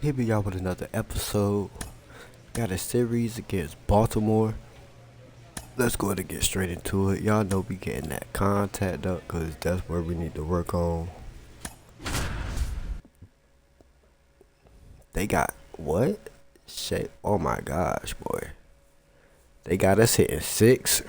Here we are with another episode. Got a series against Baltimore. Let's go ahead and get straight into it. Y'all know we getting that contact up because that's where we need to work on. They got what? Shit. Oh my gosh, boy. They got us hitting 6.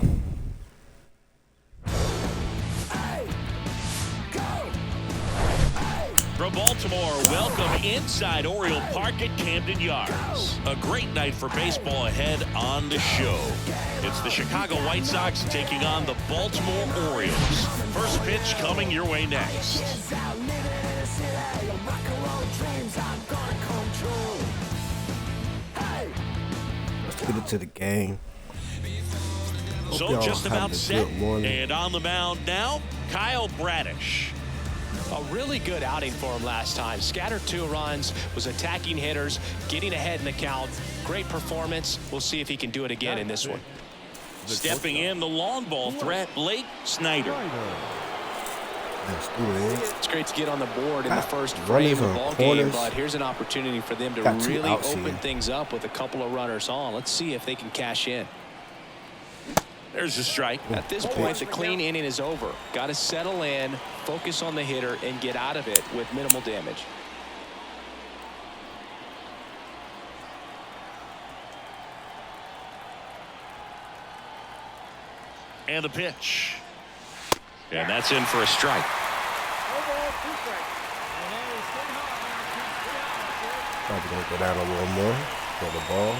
From Baltimore, welcome inside Oriole Park at Camden Yards. A great night for baseball ahead on the show. It's the Chicago White Sox taking on the Baltimore Orioles. First pitch coming your way next. Let's get into the game. So just about set, and on the mound now, Kyle Bradish. A really good outing for him last time. Scattered 2 runs, was attacking hitters, getting ahead in the count. Great performance. We'll see if he can do it again in this one. Stepping in, the long ball threat, Snider. It's great to get on the board in the first frame of the ball game, but here's an opportunity for them to really open things up with a couple of runners on. Let's see if they can cash in. There's a strike. At this point, the clean inning is over. Got to settle in, focus on the hitter, and get out of it with minimal damage. And the pitch. And that's in for a strike. Probably gonna go down a little more for the ball.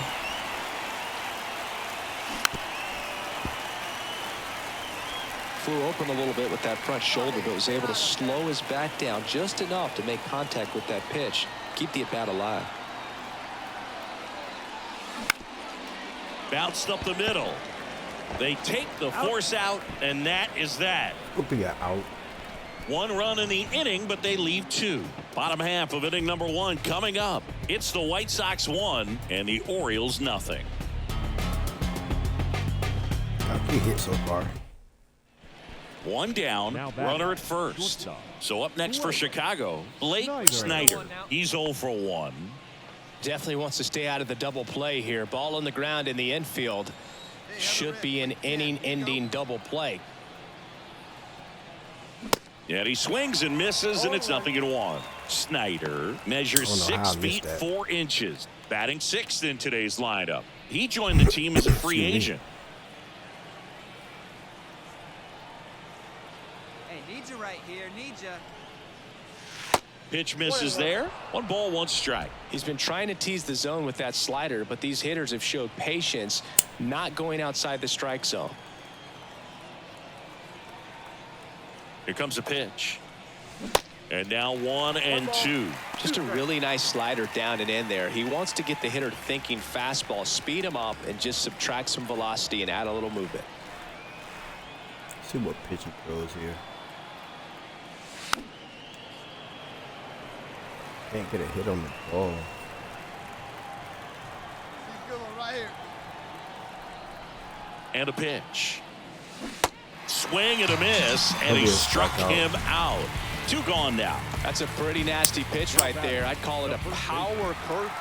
Flew open a little bit with that front shoulder, but was able to slow his back down just enough to make contact with that pitch. Keep the at-bat alive. Bounced up the middle. They take the force out, and that is that. We'll be out. 1 run in the inning, but they leave 2. Bottom half of inning number 1 coming up. It's the White Sox 1 and the Orioles nothing. Got 3 hits so far. 1 down, runner at first. So up next for Chicago, Snider. He's 0 for 1. Definitely wants to stay out of the double play here. Ball on the ground in the infield. Should be an inning-ending double play. And he swings and misses, and it's 0-1. Snider measures 6 feet 4 inches. Batting 6th in today's lineup. He joined the team as a free agent. Right here, need ya. Pitch misses there. 1 ball, 1 strike. He's been trying to tease the zone with that slider, but these hitters have showed patience, not going outside the strike zone. Here comes a pitch. And now 1 and 2. Just a really nice slider down and in there. He wants to get the hitter thinking fastball, speed him up, and just subtract some velocity and add a little movement. See what pitch he throws here. Can't get a hit on the ball. Right here. And a pitch. Swing and a miss, and he struck him out. 2 gone now. That's a pretty nasty pitch right there. I'd call it a power curve.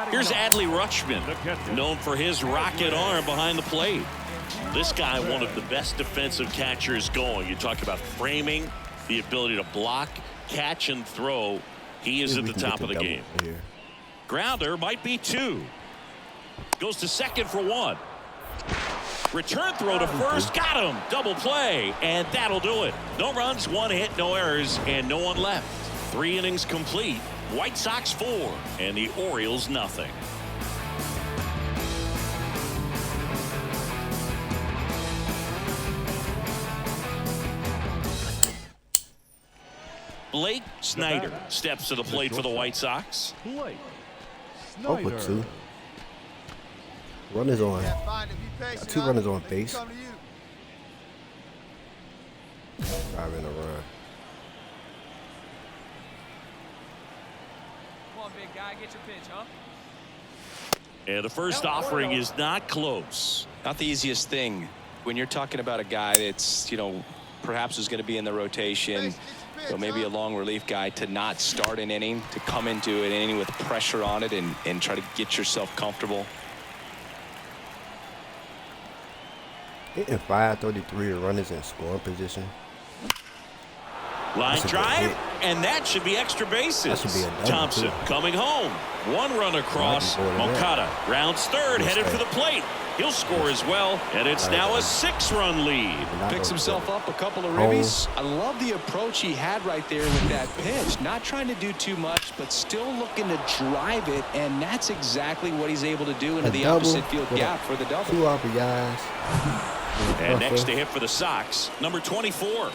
Here's Adley Rutschman, known for his rocket arm behind the plate. This guy, one of the best defensive catchers going. You talk about framing, the ability to block, catch, and throw. He is at the top of the game. Grounder might be 2. Goes to second for 1. Return throw to first. Got him. Double play. And that'll do it. No runs, 1 hit, no errors, and no one left. 3 innings complete. White Sox 4 and the Orioles nothing. Snider steps to the plate for the White Sox. 0-2. Runners on. 2 runners on base. Driving a run. Come on, big guy, get your pitch, huh? And the first offering is not close. Not the easiest thing when you're talking about a guy that's, perhaps was going to be in the rotation. So maybe a long relief guy to not start an inning, to come into an inning with pressure on it and try to get yourself comfortable. Hitting 533 runners in scoring position. Line drive, and that should be extra bases. That should be a double, Thompson too. coming home. One run across. Moncada rounds third, headed for the plate. He'll score as well, and it's now a 6-run lead. Picks himself up a couple of ribbies. I love the approach he had right there with that pitch. Not trying to do too much, but still looking to drive it, and that's exactly what he's able to do into the opposite field gap for the double. 2 RBIs. And next to hit for the Sox, number 24.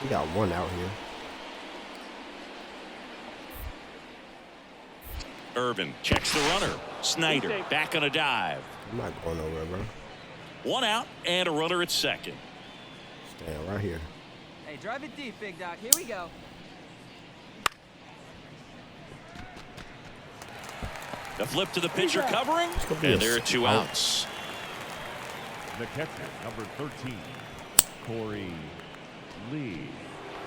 We got 1 out here. Irvin checks the runner. Snider back on a dive. I'm not going nowhere, bro. 1 out and a runner at second. Staying right here. Hey, drive it deep, Big Doc. Here we go. The flip to the pitcher covering, and there are 2 outs. The catcher, number 13, Corey Lee.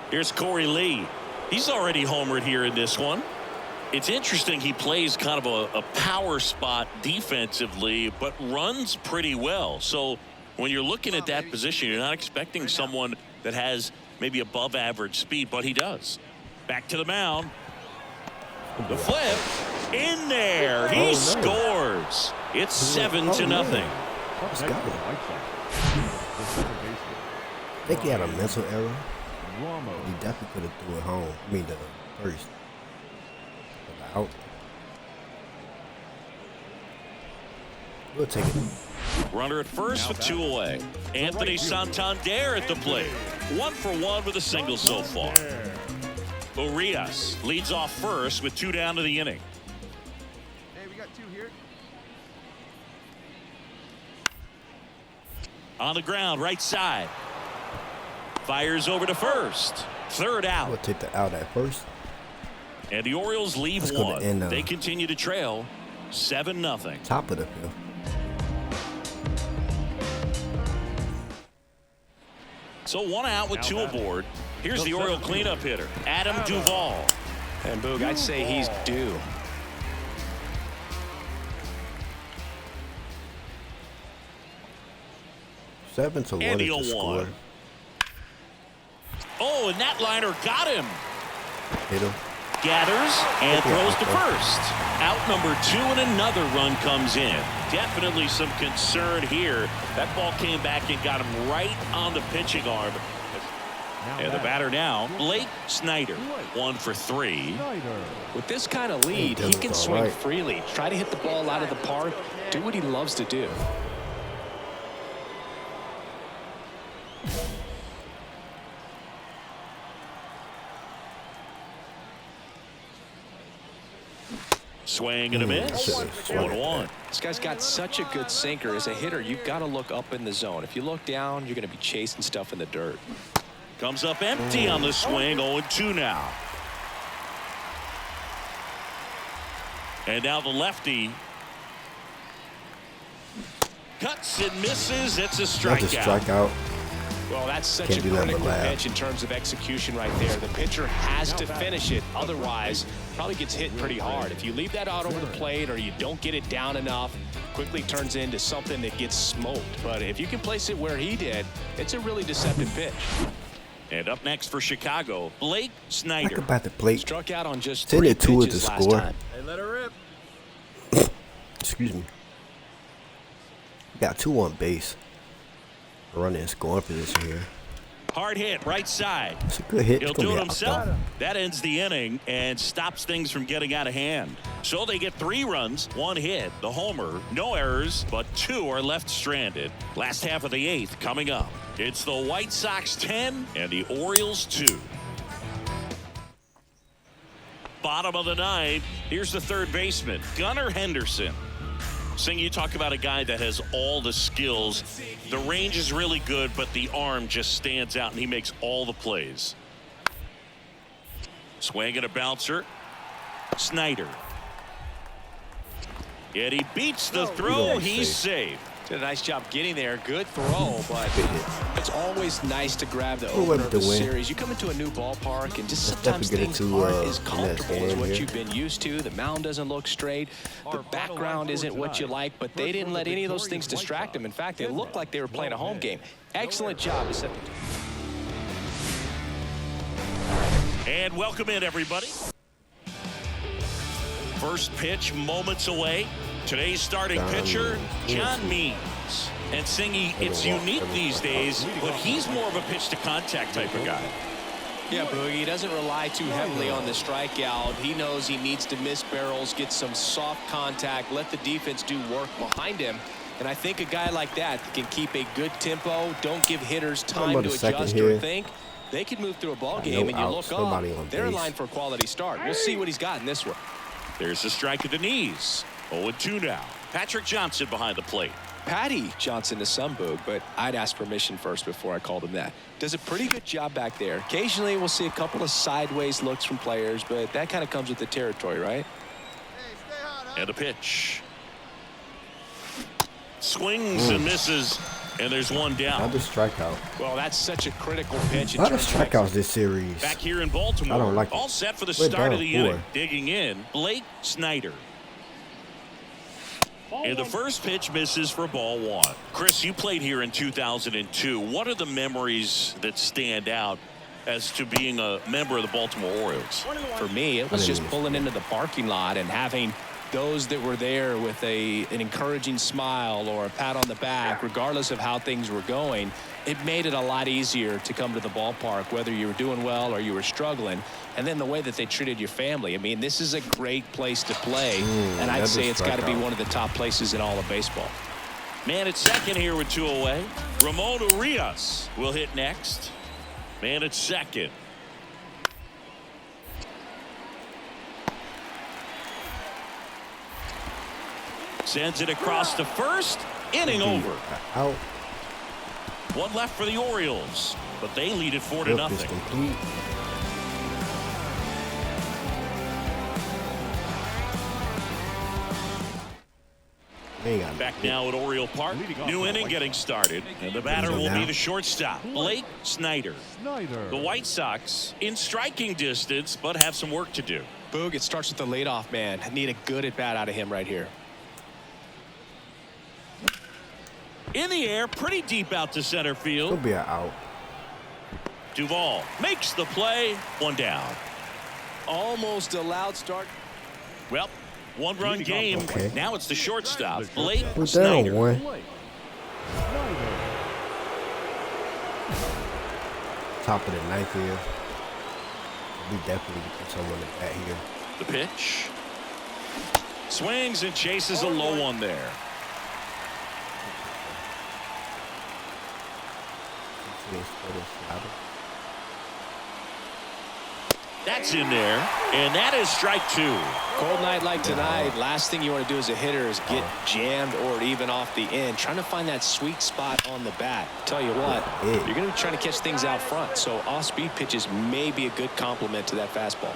Here's Corey Lee. He's already homered here in this one. It's interesting he plays kind of a power spot defensively, but runs pretty well. So when you're looking at that position, you're not expecting someone that has maybe above average speed, but he does. Back to the mound. The flip in there. He scores. It's 7-0. Let's go. I think he had a mental error. He definitely could have threw it home. I mean, the first. Out. We'll take it. Runner at first with 2 away. Anthony Santander at the plate. 1 for 1 with a single so far. Urias leads off first with 2 down to the inning. Hey, we got 2 here. On the ground, right side. Fires over to first. 3rd out. We'll take the out at first. And the Orioles leave Let's go to 1. end, They continue to trail 7-0. Top of the field. So 1 out with 2 aboard. Here's the Oriole cleanup hitter, Adam Duvall. And Boog, I'd say he's due. Seven to 1 And is he'll the score. one. Oh, and that liner got him. Hit him. Gathers and throws to first. Out number 2 and another run comes in. Definitely some concern here. That ball came back and got him right on the pitching arm. And the batter now, Blake Snider, 1 for 3. With this kind of lead, he can swing freely. Try to hit the ball out of the park. Do what he loves to do. Swing and a miss. 1-1. This guy's got such a good sinker. As a hitter, you've got to look up in the zone. If you look down, you're going to be chasing stuff in the dirt. Comes up empty on the swing. 0-2 now. And now the lefty cuts and misses. It's a strikeout. That's a strikeout. Well, that's such a critical pitch in terms of execution right there. The pitcher has to finish it. Otherwise, probably gets hit pretty hard. If you leave that out over the plate or you don't get it down enough, quickly turns into something that gets smoked. But if you can place it where he did, it's a really deceptive pitch. And up next for Chicago, Blake Snider. Back about the plate. Struck out on just 10 3 to 2 is the pitches last score. time. Hey, let her rip. Excuse me. Got 2 on base. Running in scoring position here. Hard hit, right side. It's a good hit. He'll do it himself. That ends the inning and stops things from getting out of hand. So they get 3 runs, 1 hit, the homer, no errors, but 2 are left stranded. Last half of the 8th coming up. It's the White Sox 10 and the Orioles 2. Bottom of the 9th, here's the third baseman, Gunnar Henderson. Sing, you talk about a guy that has all the skills. The range is really good, but the arm just stands out, and he makes all the plays. Swing and a bouncer. Snider. Yet he beats the throw. He's safe. Did a nice job getting there. Good throw, but it's always nice to grab the Who opener went of to the win? series. You come into a new ballpark, and just Let's sometimes definitely get things into, aren't as the next comfortable as game what here. you've been used to. The mound doesn't look straight. The background isn't what you like, but they didn't let any of those things distract them. In fact, they looked like they were playing a home game. Excellent job to set the And welcome in, everybody. First pitch moments away. Today's starting pitcher, John Means. And Singy, it's unique these days, but he's more of a pitch-to-contact type of guy. Yeah, Boogie, he doesn't rely too heavily on the strikeout. He knows he needs to miss barrels, get some soft contact, let the defense do work behind him. And I think a guy like that can keep a good tempo, don't give hitters time to adjust or think. They could move through a ball game, and you look up, they're in line for a quality start. We'll see what he's got in this one. There's a strike at the knees. 0-2 now. Patrick Johnson behind the plate. Patty Johnson to some, Boog, but I'd ask permission first before I called him that. Does a pretty good job back there. Occasionally we'll see a couple of sideways looks from players, but that kind of comes with the territory, right? And a pitch. Swings and misses, and there's one down. Another strikeout. Well, that's such a critical pitch. A lot of strikeouts this series. Back here in Baltimore. I don't like it. All set for the We're start down of the 4. inning. Digging in, Snider. And the first pitch misses for ball 1. Chris, you played here in 2002. What are the memories that stand out as to being a member of the Baltimore Orioles? For me, it was just pulling into the parking lot and having those that were there with an encouraging smile or a pat on the back, regardless of how things were going. It made it a lot easier to come to the ballpark, whether you were doing well or you were struggling. And then the way that they treated your family. I mean, this is a great place to play, and I'd say it's got to be one of the top places in all of baseball. Man at second here with 2 away. Ramon Urias will hit next. Man at second. Sends it across to first. Inning over. Out. 1 left for the Orioles, but they lead it 4-0. Back now at Oriole Park. New inning getting started, and the batter will be the shortstop, Snider. The White Sox in striking distance, but have some work to do. Boog, it starts with the leadoff man. I need a good at-bat out of him right here. In the air, pretty deep out to center field. It'll be an out. Duvall makes the play. 1 down. Almost a loud start. Well, 1-run game. Okay. Now it's the shortstop, We're down Snider. 1. Top of the 9th here. We definitely get someone at bat here. The pitch. Swings and chases a low one there. That's in there, and that is strike 2. Cold night like tonight, last thing you want to do as a hitter is get jammed or even off the end. Trying to find that sweet spot on the bat. Tell you what, you're going to be trying to catch things out front, so off-speed pitches may be a good complement to that fastball.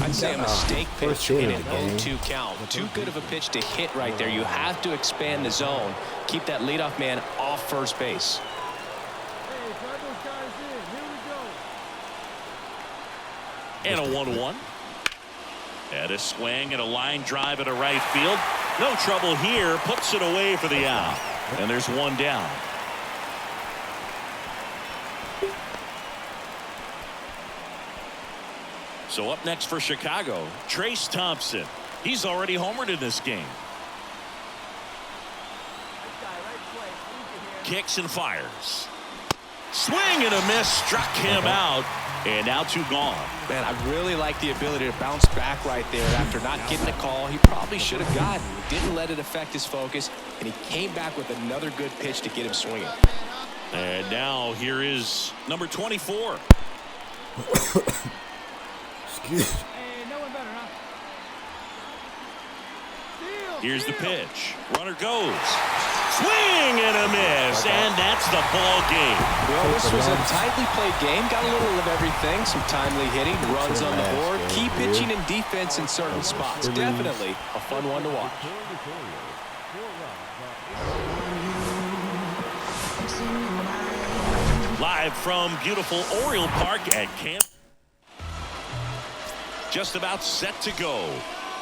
I'd say a mistake pitch in an 0-2 count. Too good of a pitch to hit right there. You have to expand the zone. Keep that leadoff man off first base. Hey, drive those guys in. Here we go. And a 1-1. And a swing and a line drive at a right field. No trouble here. Puts it away for the out. And there's 1 down. So up next for Chicago, Trace Thompson. He's already homered in this game. Kicks and fires. Swing and a miss. Struck him out. And now 2 gone. Man, I really like the ability to bounce back right there after not getting a call he probably should have gotten. Didn't let it affect his focus, and he came back with another good pitch to get him swinging. And now here is number 24. Hey, no one better, huh? Here's the pitch. Runner goes. Swing and a miss, and that's the ball game. Well, this was a tightly played game. Got a little of everything. Some timely hitting, runs on the board, key pitching and defense in certain spots. Definitely a fun one to watch. Live from beautiful Oriole Park at Camp. Just about set to go.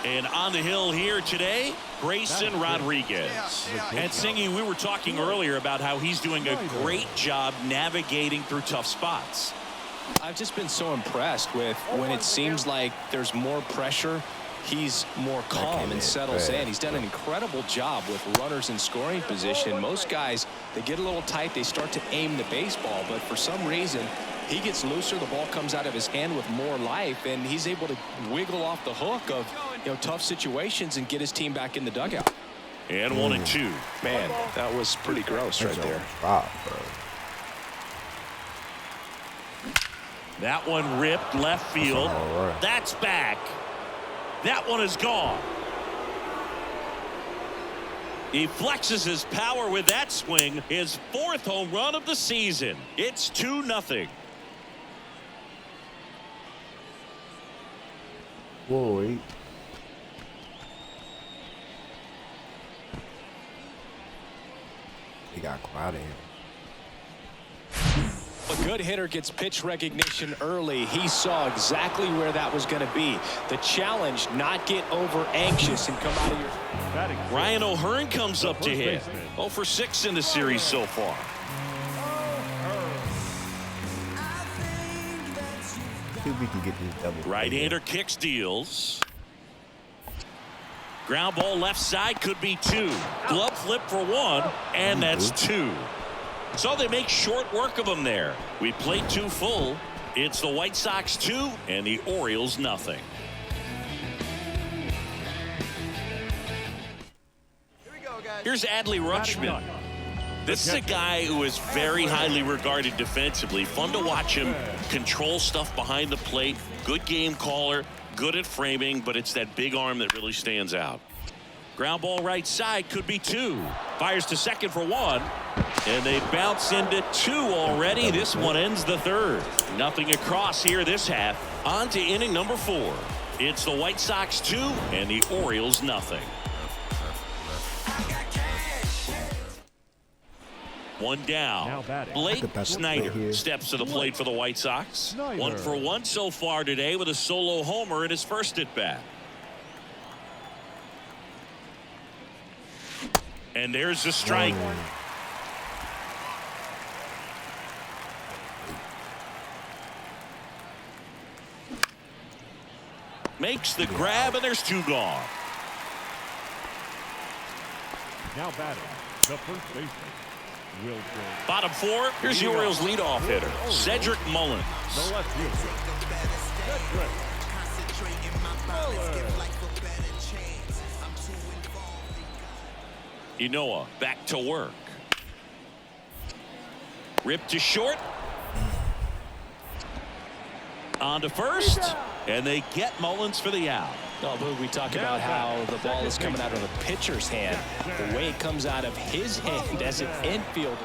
And on the hill here today, Grayson Rodriguez. And Singy, we were talking earlier about how he's doing a great job navigating through tough spots. I've just been so impressed with when it seems like there's more pressure, he's more calm and settles in. He's done an incredible job with runners in scoring position. Most guys, they get a little tight, they start to aim the baseball, but for some reason, he gets looser, the ball comes out of his hand with more life, and he's able to wiggle off the hook of tough situations and get his team back in the dugout. And 1-2. Man, that was pretty gross right there. Wow, bro. That one ripped left field. That's back. That one is gone. He flexes his power with that swing. His 4th home run of the season. It's 2-0. Boy. He got quiet in here. A good hitter gets pitch recognition early. He saw exactly where that was going to be. The challenge, not get over anxious and come out of your... Ryan O'Hearn comes up to hit. 0 for 6 in the series so far. See if we can get this double. Right-hander kicks, deals. Ground ball left side, could be 2. Glove flip for 1, and that's 2. So they make short work of him there. We played 2 full. It's the White Sox 2 and the Orioles nothing. Here's Adley Rutschman. This is a guy who is very highly regarded defensively. Fun to watch him control stuff behind the plate. Good game caller, good at framing, but it's that big arm that really stands out. Ground ball right side, could be 2. Fires to second for 1. And they bounce into 2 already. This one ends the 3rd. Nothing across here this half. On to inning number 4. It's the White Sox 2 and the Orioles nothing. One down. Blake Snider steps to the plate for the White Sox. 1 for 1 so far today with a solo homer in his first at bat. And there's the strike. Makes the grab, and there's 2 gone. Now batting, the first baseman. Bottom 4, here's the Orioles leadoff hitter, Cedric Mullins. The left fielder, Inoa back to work. Ripped to short. On to first. And they get Mullins for the out. Oh, Boog, we talk about how the ball is coming out of the pitcher's hand. The way it comes out of his hand as an infielder.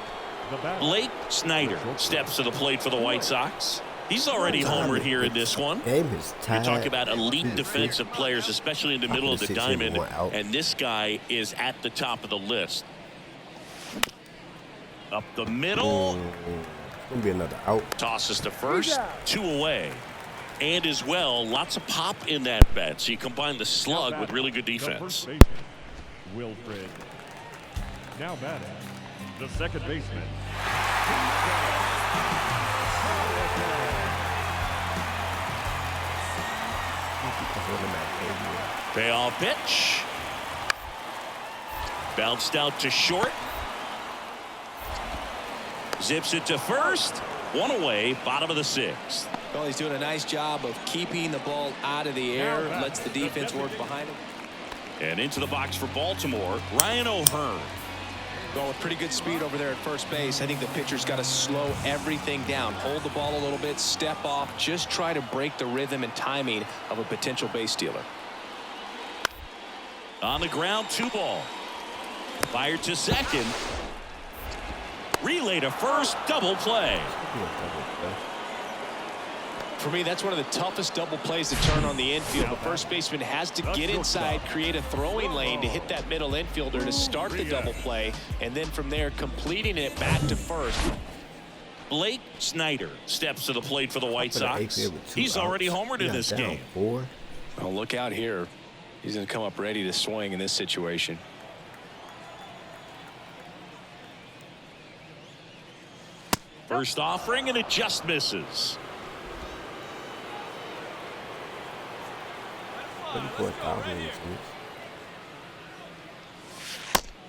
Blake Snider steps to the plate for the White Sox. He's already homered here in this one. Game is tied. You talk about elite defensive players, especially in the middle of the diamond. And this guy is at the top of the list. Up the middle. Gonna be another out. Tosses to first. 2 away. And as well, lots of pop in that bat. So you combine the slug with really good defense. Wilfred. Now batting, the second baseman. Payoff pitch. Bounced out to short. Zips it to first. 1 away, bottom of the 6th. Well, he's doing a nice job of keeping the ball out of the air, lets the defense work behind him. And into the box for Baltimore, Ryan O'Hearn. Well, with pretty good speed over there at first base, I think the pitcher's got to slow everything down, hold the ball a little bit, step off, just try to break the rhythm and timing of a potential base stealer. On the ground, 2 ball. Fired to second. Relay to first. Double play. For me, that's one of the toughest double plays to turn on the infield. The first baseman has to get inside, create a throwing lane to hit that middle infielder to start the double play, and then from there completing it back to first. Blake Snider steps to the plate for the White Sox. He's already homered in this game. Oh, look out here. He's going to come up ready to swing in this situation. First offering, and it just misses.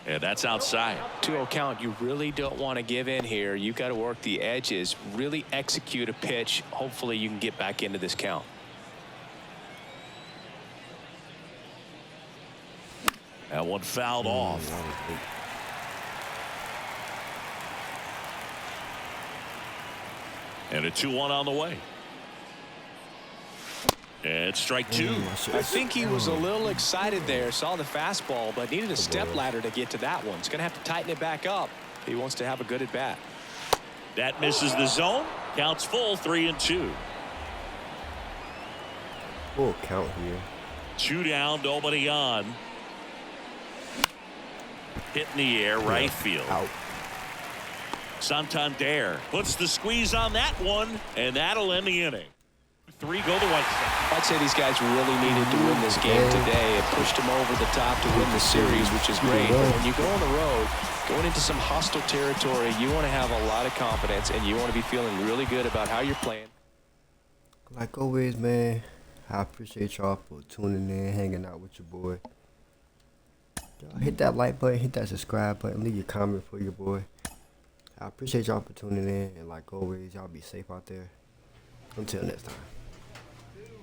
And that's outside. 2-0 count. You really don't want to give in here. You've got to work the edges, really execute a pitch. Hopefully you can get back into this count. That one fouled off. And a 2-1 on the way. And strike two. I think he was a little excited there, saw the fastball, but needed a step ladder to get to that one. He's going to have to tighten it back up if he wants to have a good at bat. That misses the zone. Counts full, 3-2. Full count here. 2 down, nobody on. Hit in the air, right field. Out. Santander puts the squeeze on that one, and that'll end the inning. 3 go the White Sox. I'd say these guys really needed to win this game today. It pushed them over the top to win the series, which is great. But when you go on the road, going into some hostile territory, you want to have a lot of confidence, and you want to be feeling really good about how you're playing. Like always, man, I appreciate y'all for tuning in, hanging out with your boy. Y'all hit that like button, hit that subscribe button, leave your comment for your boy. I appreciate y'all for tuning in, and like always, y'all be safe out there. Until next time.